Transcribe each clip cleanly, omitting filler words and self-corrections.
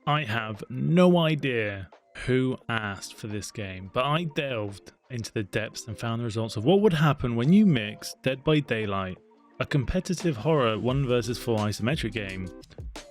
I have no idea who asked for this game, but I delved into the depths and found the results of what would happen when you mix Dead by Daylight, a competitive horror 1 vs 4 isometric game,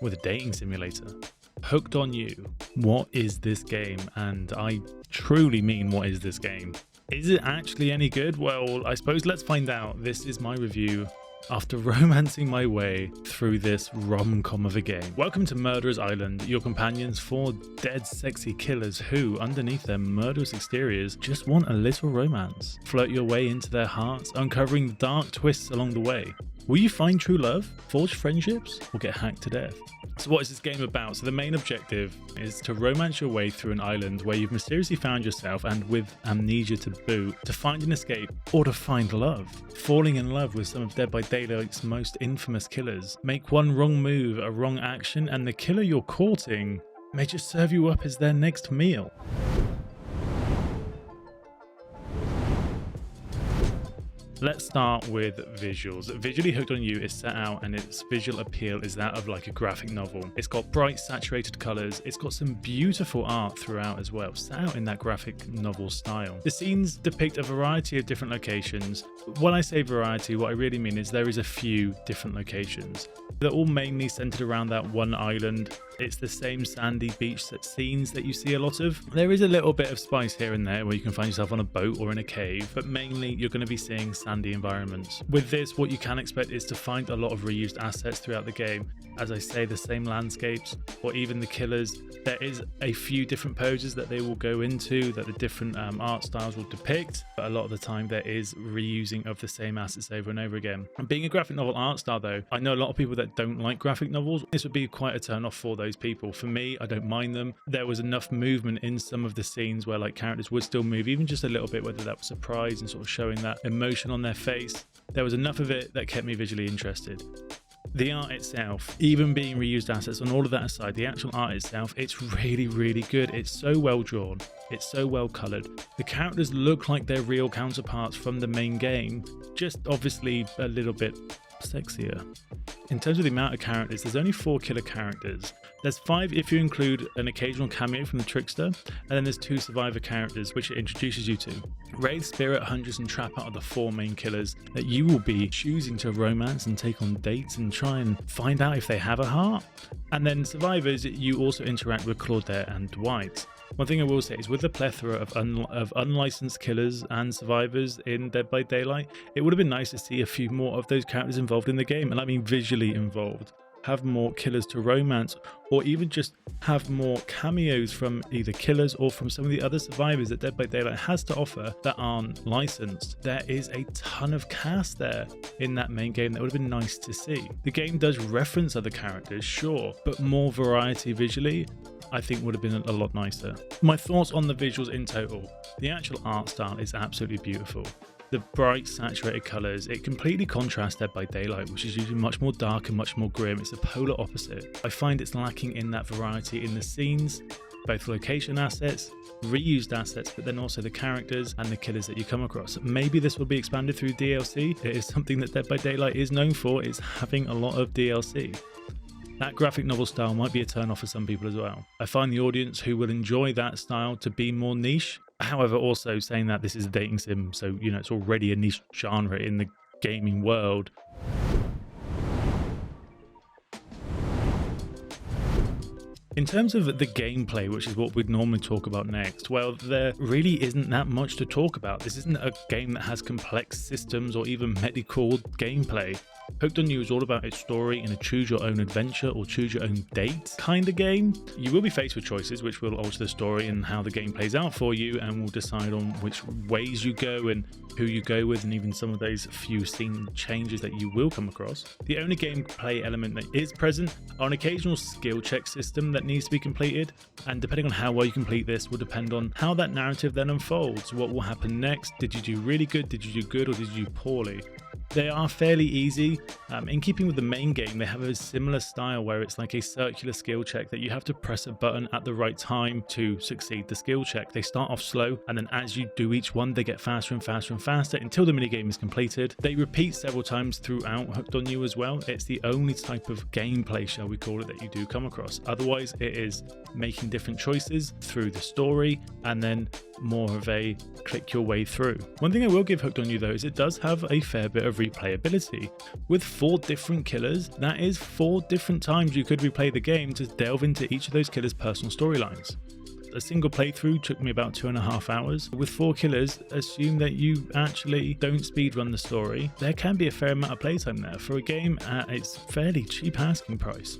with a dating simulator. Hooked on You. What is this game? And I truly mean, what is this game? Is it actually any good? Well, I suppose let's find out. This is my review after romancing my way through this rom-com of a game. Welcome to Murderers Island, your companions for dead sexy killers who, underneath their murderous exteriors, just want a little romance. Float your way into their hearts, uncovering the dark twists along the way. Will you find true love, forge friendships, or get hacked to death? So what is this game about? So the main objective is to romance your way through an island where you've mysteriously found yourself, and with amnesia to boot, to find an escape or to find love. Falling in love with some of Dead by Daylight's most infamous killers. Make one wrong move, a wrong action, and the killer you're courting may just serve you up as their next meal. Let's start with visuals. Visually Hooked on You is set out, and its visual appeal is that of like a graphic novel. It's got bright saturated colours, it's got some beautiful art throughout as well, set out in that graphic novel style. The scenes depict a variety of different locations. When I say variety, what I really mean is there is a few different locations. They're all mainly centred around that one island. It's the same sandy beach scenes that you see a lot of. There is a little bit of spice here and there where you can find yourself on a boat or in a cave, but mainly you're going to be seeing sandy environments. With this, what you can expect is to find a lot of reused assets throughout the game. As I say, the same landscapes or even the killers. There is a few different poses that they will go into that the different art styles will depict, but a lot of the time there is reusing of the same assets over and over again. And being a graphic novel art style though, I know a lot of people that don't like graphic novels. This would be quite a turn off for those people. For me, I don't mind them. There was enough movement in some of the scenes where like characters would still move, even just a little bit, whether that was surprise and sort of showing that emotion on their face. There was enough of it that kept me visually interested. The art itself, even being reused assets and all of that aside, the actual art itself, it's really good. It's so well drawn, it's so well coloured. The characters look like their real counterparts from the main game, just obviously a little bit sexier. In terms of the amount of characters, there's only 4 killer characters. There's 5 if you include an occasional cameo from the Trickster, and then there's 2 survivor characters which it introduces you to. Wraith, Spirit, Huntress and Trapper are the 4 main killers that you will be choosing to romance and take on dates and try and find out if they have a heart. And then survivors, you also interact with Claudette and Dwight. One thing I will say is with the plethora of unlicensed killers and survivors in Dead by Daylight, it would have been nice to see a few more of those characters involved in the game, and I mean visually involved. Have more killers to romance, or even just have more cameos from either killers or from some of the other survivors that Dead by Daylight has to offer that aren't licensed. There is a ton of cast there in that main game that would have been nice to see. The game does reference other characters, sure, but more variety visually I think would have been a lot nicer. My thoughts on the visuals in total. The actual art style is absolutely beautiful. The bright saturated colours, it completely contrasts Dead by Daylight, which is usually much more dark and much more grim. It's the polar opposite. I find it's lacking in that variety in the scenes, both location assets, reused assets, but then also the characters and the killers that you come across. Maybe this will be expanded through DLC. It is something that Dead by Daylight is known for, is having a lot of DLC. That graphic novel style might be a turn off for some people as well. I find the audience who will enjoy that style to be more niche. However, also saying that this is a dating sim, so you know it's already a niche genre in the gaming world. In terms of the gameplay, which is what we'd normally talk about next, well, there really isn't that much to talk about. This isn't a game that has complex systems or even medical gameplay. Hooked on You is all about its story in a choose your own adventure or choose your own date kind of game. You will be faced with choices which will alter the story and how the game plays out for you, and will decide on which ways you go and who you go with, and even some of those few scene changes that you will come across. The only gameplay element that is present are an occasional skill check system that needs to be completed, and depending on how well you complete this will depend on how that narrative then unfolds. What will happen next? Did you do really good? Did you do good? Or did you do poorly? They are fairly easy. story. In keeping with the main game, they have a similar style where it's like a circular skill check that you have to press a button at the right time to succeed the skill check. They start off slow, and then as you do each one, they get faster and faster and faster until the minigame is completed. They repeat several times throughout Hooked on You as well. It's the only type of gameplay, shall we call it, that you do come across. Otherwise, it is making different choices through the story and then more of a click your way through. One thing I will give Hooked on You though is it does have a fair bit of replayability. With 4 different killers, that is 4 different times you could replay the game to delve into each of those killers' personal storylines. A single playthrough took me about 2.5 hours. With 4 killers, assume that you actually don't speedrun the story. There can be a fair amount of playtime there for a game at its fairly cheap asking price.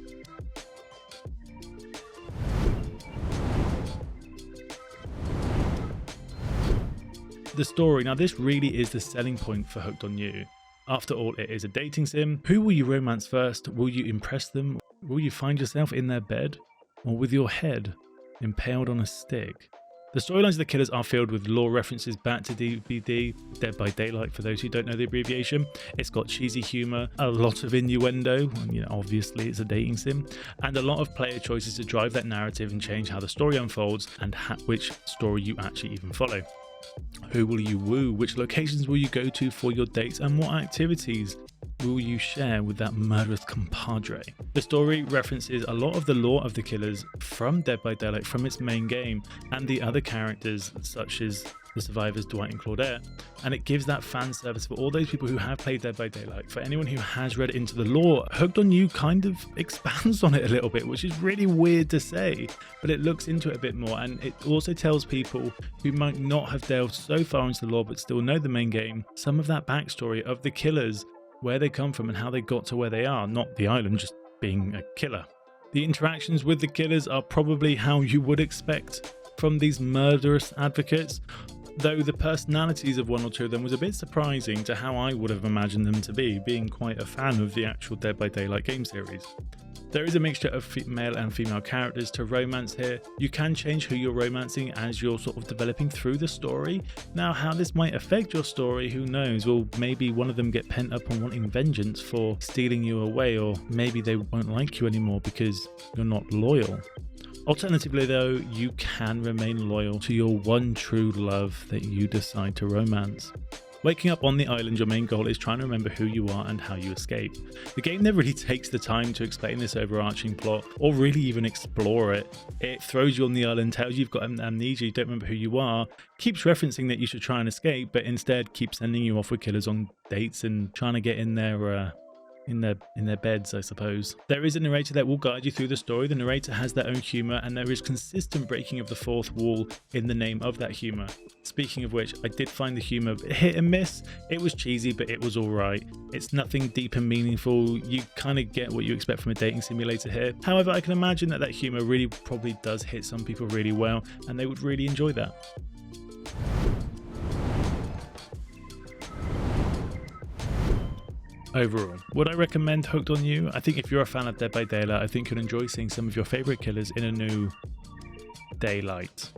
The story, now this really is the selling point for Hooked on You. After all, it is a dating sim. Who will you romance first? Will you impress them? Will you find yourself in their bed? Or with your head impaled on a stick? The storylines of the killers are filled with lore references back to DVD, Dead by Daylight for those who don't know the abbreviation. It's got cheesy humour, a lot of innuendo, obviously it's a dating sim, and a lot of player choices to drive that narrative and change how the story unfolds and which story you actually even follow. Who will you woo? Which locations will you go to for your dates? And what activities will you share with that murderous compadre? The story references a lot of the lore of the killers from Dead by Daylight, from its main game, and the other characters such as the survivors Dwight and Claudette, and it gives that fan service for all those people who have played Dead by Daylight. For anyone who has read into the lore, Hooked on You kind of expands on it a little bit, which is really weird to say, but it looks into it a bit more, and it also tells people who might not have delved so far into the lore but still know the main game, some of that backstory of the killers, where they come from and how they got to where they are, not the island just being a killer. The interactions with the killers are probably how you would expect from these murderous advocates, though the personalities of one or two of them was a bit surprising to how I would have imagined them to be, being quite a fan of the actual Dead by Daylight game series. There is a mixture of male and female characters to romance here. You can change who you're romancing as you're sort of developing through the story. Now, how this might affect your story, who knows? Well, maybe one of them get pent up on wanting vengeance for stealing you away, or maybe they won't like you anymore because you're not loyal. Alternatively though, you can remain loyal to your one true love that you decide to romance. Waking up on the island, your main goal is trying to remember who you are and how you escape. The game never really takes the time to explain this overarching plot, or really even explore it. It throws you on the island, tells you you've got amnesia, you don't remember who you are, keeps referencing that you should try and escape, but instead keeps sending you off with killers on dates and trying to get in their beds, I suppose. There is a narrator that will guide you through the story. The narrator has their own humour, and there is consistent breaking of the fourth wall in the name of that humour. Speaking of which, I did find the humour hit and miss. It was cheesy, but it was alright. It's nothing deep and meaningful. You kind of get what you expect from a dating simulator here. However, I can imagine that humour really probably does hit some people really well, and they would really enjoy that. Overall, would I recommend Hooked on You? I think if you're a fan of Dead by Daylight, I think you'll enjoy seeing some of your favourite killers in a new daylight.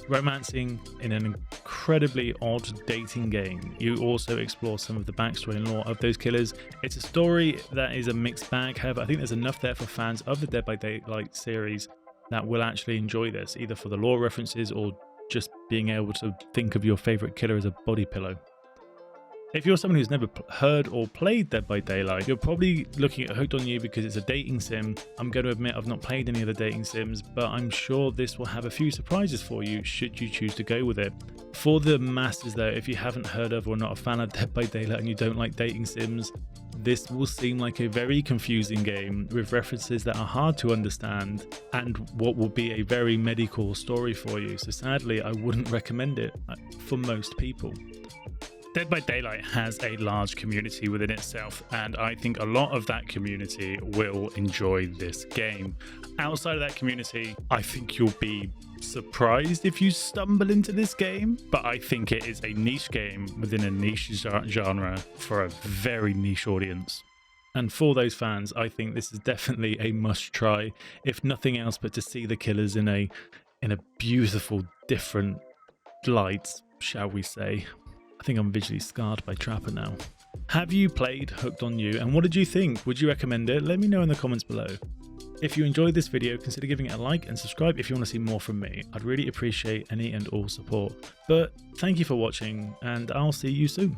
Romancing in an incredibly odd dating game. You also explore some of the backstory and lore of those killers. It's a story that is a mixed bag. However, I think there's enough there for fans of the Dead by Daylight series that will actually enjoy this, either for the lore references or just being able to think of your favourite killer as a body pillow. If you're someone who's never heard or played Dead by Daylight, you're probably looking at Hooked on You because it's a dating sim. I'm going to admit I've not played any of the dating sims, but I'm sure this will have a few surprises for you should you choose to go with it. For the masses though, if you haven't heard of or not a fan of Dead by Daylight and you don't like dating sims, this will seem like a very confusing game with references that are hard to understand and what will be a very medical story for you. So sadly, I wouldn't recommend it for most people. Dead by Daylight has a large community within itself, and I think a lot of that community will enjoy this game. Outside of that community, I think you'll be surprised if you stumble into this game, but I think it is a niche game within a niche genre for a very niche audience. And for those fans, I think this is definitely a must try, if nothing else but to see the killers in a beautiful, different light, shall we say. I think I'm visually scarred by Trapper now. Have you played Hooked on You, and what did you think? Would you recommend it? Let me know in the comments below. If you enjoyed this video, consider giving it a like and subscribe if you want to see more from me. I'd really appreciate any and all support. But thank you for watching, and I'll see you soon.